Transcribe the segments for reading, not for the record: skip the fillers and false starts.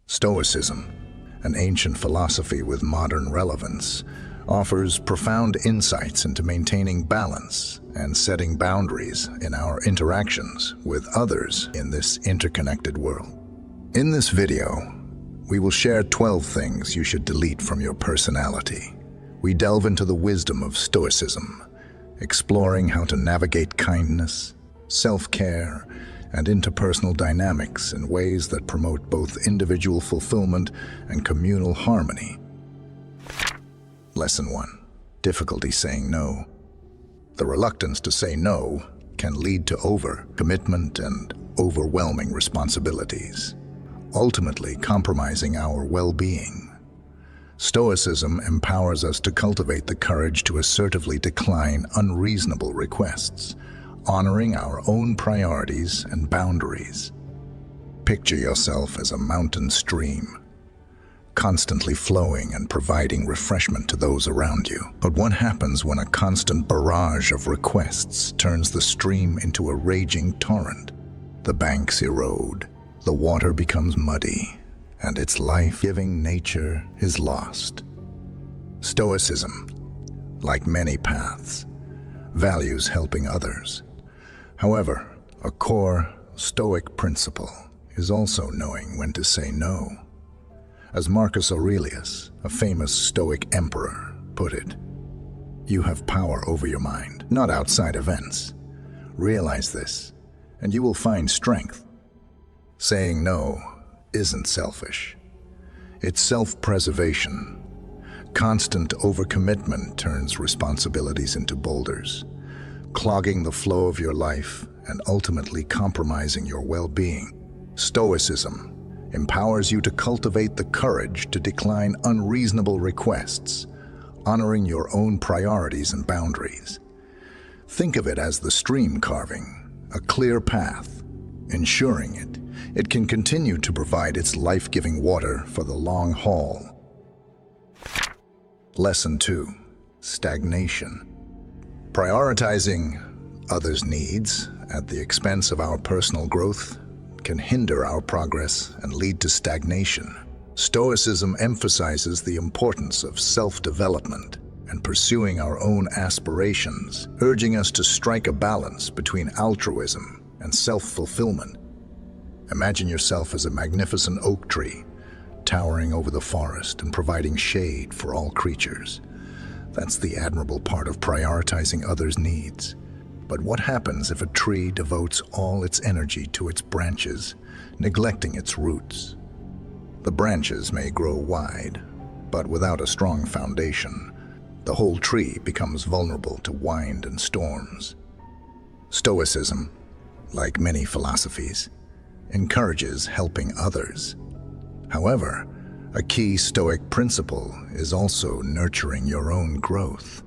Stoicism, an ancient philosophy with modern relevance, offers profound insights into maintaining balance and setting boundaries in our interactions with others in this interconnected world. In this video, we will share 12 things you should delete from your personality. We delve into the wisdom of Stoicism, exploring how to navigate kindness, self-care, and interpersonal dynamics in ways that promote both individual fulfillment and communal harmony. Lesson 1. Difficulty saying no. The reluctance to say no can lead to overcommitment and overwhelming responsibilities, ultimately compromising our well-being. Stoicism empowers us to cultivate the courage to assertively decline unreasonable requests, honoring our own priorities and boundaries. Picture yourself as a mountain stream, constantly flowing and providing refreshment to those around you. But what happens when a constant barrage of requests turns the stream into a raging torrent? The banks erode, the water becomes muddy, and its life-giving nature is lost. Stoicism, like many paths, values helping others. However, a core Stoic principle is also knowing when to say no. As Marcus Aurelius, a famous Stoic emperor, put it, "You have power over your mind, not outside events. Realize this, and you will find strength." Saying no isn't selfish. It's self-preservation. Constant overcommitment turns responsibilities into boulders, clogging the flow of your life and ultimately compromising your well-being. Stoicism empowers you to cultivate the courage to decline unreasonable requests, honoring your own priorities and boundaries. Think of it as the stream carving a clear path, ensuring it can continue to provide its life-giving water for the long haul. Lesson 2. Stagnation. Prioritizing others' needs at the expense of our personal growth can hinder our progress and lead to stagnation. Stoicism emphasizes the importance of self-development and pursuing our own aspirations, urging us to strike a balance between altruism and self-fulfillment. Imagine yourself as a magnificent oak tree, towering over the forest and providing shade for all creatures. That's the admirable part of prioritizing others' needs. But what happens if a tree devotes all its energy to its branches, neglecting its roots? The branches may grow wide, but without a strong foundation, the whole tree becomes vulnerable to wind and storms. Stoicism, like many philosophies, encourages helping others. However, a key Stoic principle is also nurturing your own growth.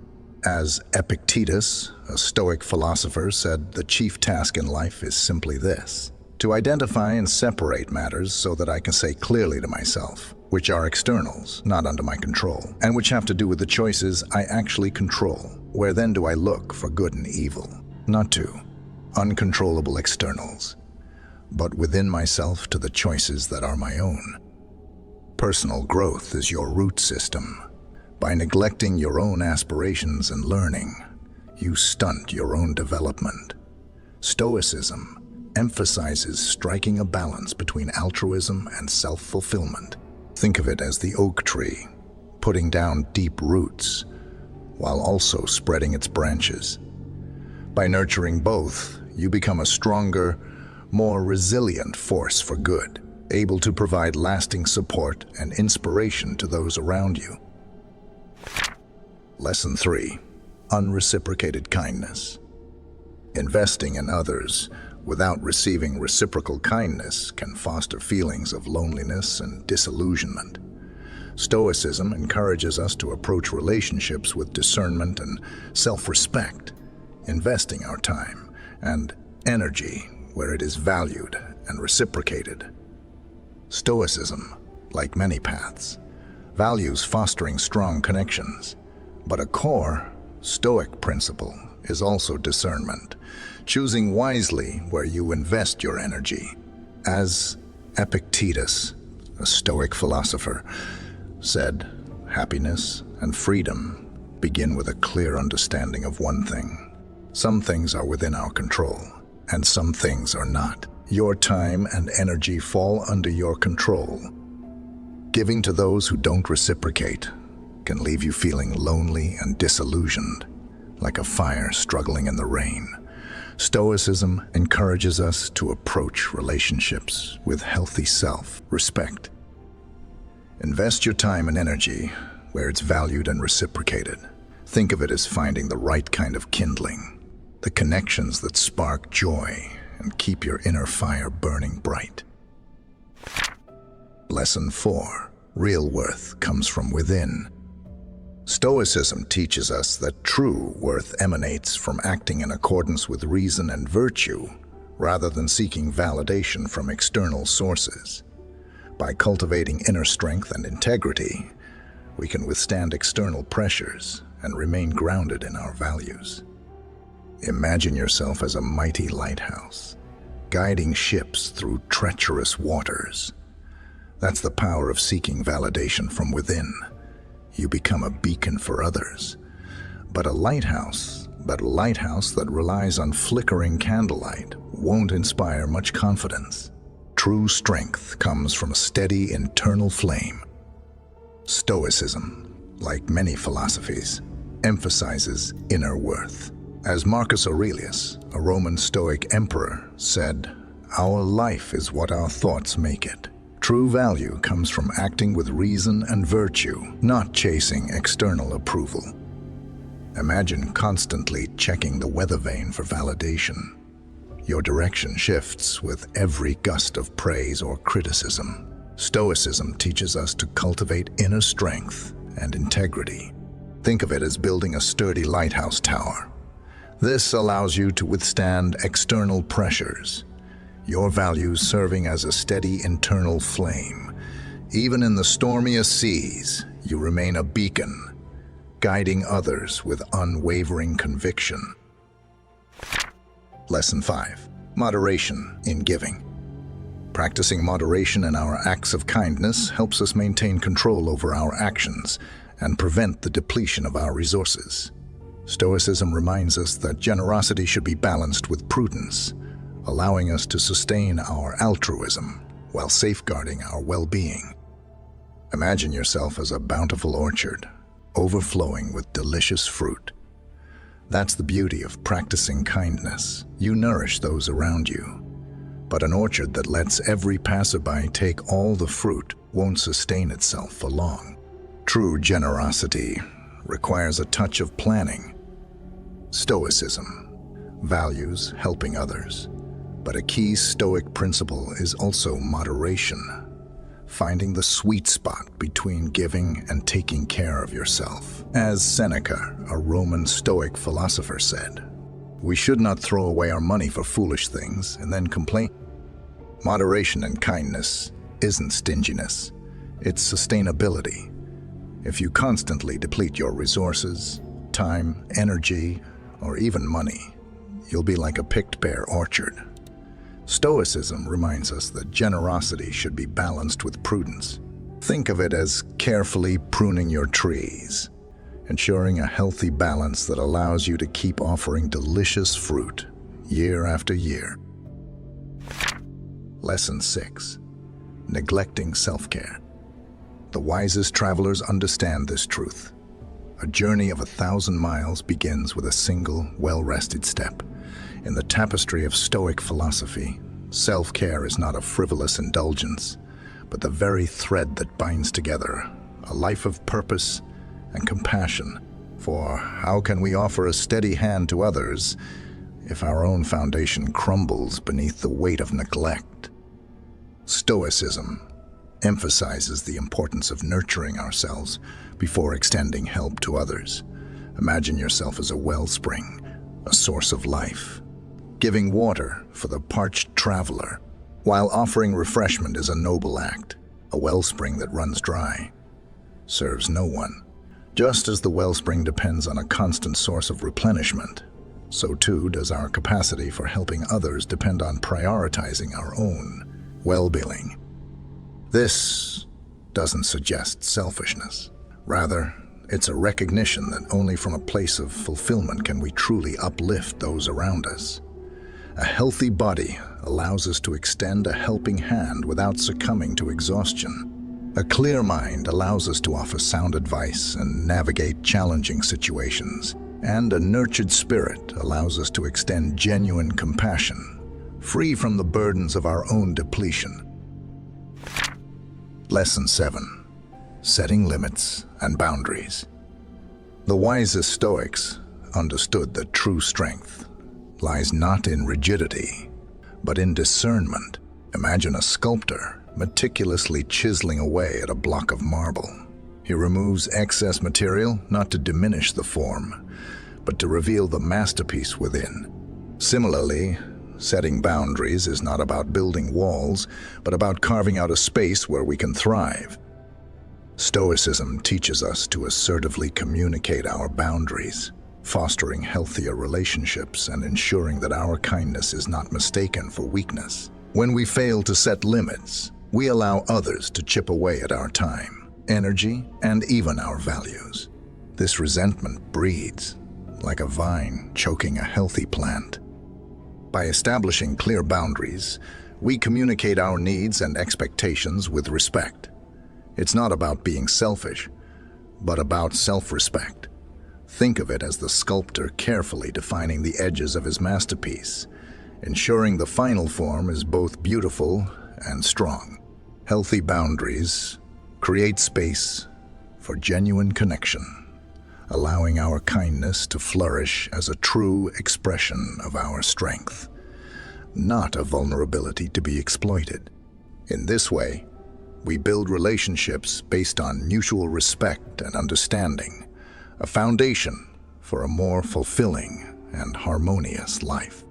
As Epictetus, a Stoic philosopher, said, the chief task in life is simply this: to identify and separate matters so that I can say clearly to myself, which are externals, not under my control, and which have to do with the choices I actually control. Where then do I look for good and evil? Not to uncontrollable externals, but within myself to the choices that are my own. Personal growth is your root system. By neglecting your own aspirations and learning, you stunt your own development. Stoicism emphasizes striking a balance between altruism and self-fulfillment. Think of it as the oak tree, putting down deep roots, while also spreading its branches. By nurturing both, you become a stronger, more resilient force for good, able to provide lasting support and inspiration to those around you. Lesson 3. Unreciprocated kindness. Investing in others without receiving reciprocal kindness can foster feelings of loneliness and disillusionment. Stoicism encourages us to approach relationships with discernment and self-respect, investing our time and energy where it is valued and reciprocated. Stoicism, like many paths, values fostering strong connections, but a core Stoic principle is also discernment, choosing wisely where you invest your energy. As Epictetus, a Stoic philosopher, said, "Happiness and freedom begin with a clear understanding of one thing. Some things are within our control, and some things are not. Your time and energy fall under your control. Giving to those who don't reciprocate can leave you feeling lonely and disillusioned, like a fire struggling in the rain. Stoicism encourages us to approach relationships with healthy self-respect. Invest your time and energy where it's valued and reciprocated. Think of it as finding the right kind of kindling, the connections that spark joy and keep your inner fire burning bright. Lesson 4. Real worth comes from within. Stoicism teaches us that true worth emanates from acting in accordance with reason and virtue, rather than seeking validation from external sources. By cultivating inner strength and integrity, we can withstand external pressures and remain grounded in our values. Imagine yourself as a mighty lighthouse, guiding ships through treacherous waters. That's the power of seeking validation from within. You become a beacon for others. But a lighthouse that relies on flickering candlelight won't inspire much confidence. True strength comes from a steady internal flame. Stoicism, like many philosophies, emphasizes inner worth. As Marcus Aurelius, a Roman Stoic emperor, said, "Our life is what our thoughts make it." True value comes from acting with reason and virtue, not chasing external approval. Imagine constantly checking the weather vane for validation. Your direction shifts with every gust of praise or criticism. Stoicism teaches us to cultivate inner strength and integrity. Think of it as building a sturdy lighthouse tower. This allows you to withstand external pressures, your values serving as a steady internal flame. Even in the stormiest seas, you remain a beacon, guiding others with unwavering conviction. Lesson 5. Moderation in giving. Practicing moderation in our acts of kindness helps us maintain control over our actions and prevent the depletion of our resources. Stoicism reminds us that generosity should be balanced with prudence, allowing us to sustain our altruism while safeguarding our well-being. Imagine yourself as a bountiful orchard, overflowing with delicious fruit. That's the beauty of practicing kindness. You nourish those around you. But an orchard that lets every passerby take all the fruit won't sustain itself for long. True generosity requires a touch of planning. Stoicism values helping others, but a key Stoic principle is also moderation, finding the sweet spot between giving and taking care of yourself. As Seneca, a Roman Stoic philosopher, said, "We should not throw away our money for foolish things and then complain." Moderation and kindness isn't stinginess, it's sustainability. If you constantly deplete your resources, time, energy, or even money, you'll be like a picked pear orchard. Stoicism reminds us that generosity should be balanced with prudence. Think of it as carefully pruning your trees, ensuring a healthy balance that allows you to keep offering delicious fruit year after year. Lesson 6. Neglecting self-care. The wisest travelers understand this truth. A journey of 1,000 miles begins with a single, well-rested step. In the tapestry of Stoic philosophy, self-care is not a frivolous indulgence, but the very thread that binds together a life of purpose and compassion. For how can we offer a steady hand to others if our own foundation crumbles beneath the weight of neglect? Stoicism emphasizes the importance of nurturing ourselves before extending help to others. Imagine yourself as a wellspring, a source of life. Giving water for the parched traveler, while offering refreshment, is a noble act. A wellspring that runs dry serves no one. Just as the wellspring depends on a constant source of replenishment, so too does our capacity for helping others depend on prioritizing our own well-being. This doesn't suggest selfishness. Rather, it's a recognition that only from a place of fulfillment can we truly uplift those around us. A healthy body allows us to extend a helping hand without succumbing to exhaustion. A clear mind allows us to offer sound advice and navigate challenging situations. And a nurtured spirit allows us to extend genuine compassion, free from the burdens of our own depletion. Lesson 7. Setting limits and boundaries. The wisest Stoics understood that true strength lies not in rigidity, but in discernment. Imagine a sculptor meticulously chiseling away at a block of marble. He removes excess material not to diminish the form, but to reveal the masterpiece within. Similarly, setting boundaries is not about building walls, but about carving out a space where we can thrive. Stoicism teaches us to assertively communicate our boundaries, fostering healthier relationships and ensuring that our kindness is not mistaken for weakness. When we fail to set limits, we allow others to chip away at our time, energy, and even our values. This resentment breeds, like a vine choking a healthy plant. By establishing clear boundaries, we communicate our needs and expectations with respect. It's not about being selfish, but about self-respect. Think of it as the sculptor carefully defining the edges of his masterpiece, ensuring the final form is both beautiful and strong. Healthy boundaries create space for genuine connection, allowing our kindness to flourish as a true expression of our strength, not a vulnerability to be exploited. In this way, we build relationships based on mutual respect and understanding, a foundation for a more fulfilling and harmonious life.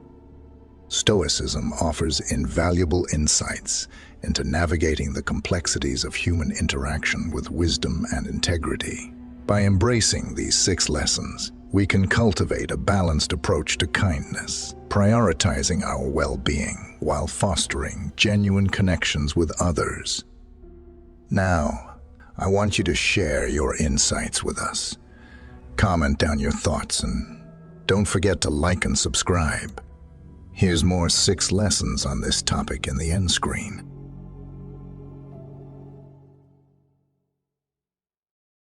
Stoicism offers invaluable insights into navigating the complexities of human interaction with wisdom and integrity. By embracing these 6 lessons, we can cultivate a balanced approach to kindness, prioritizing our well-being while fostering genuine connections with others. Now, I want you to share your insights with us. Comment down your thoughts and don't forget to like and subscribe. Here's more 6 lessons on this topic in the end screen.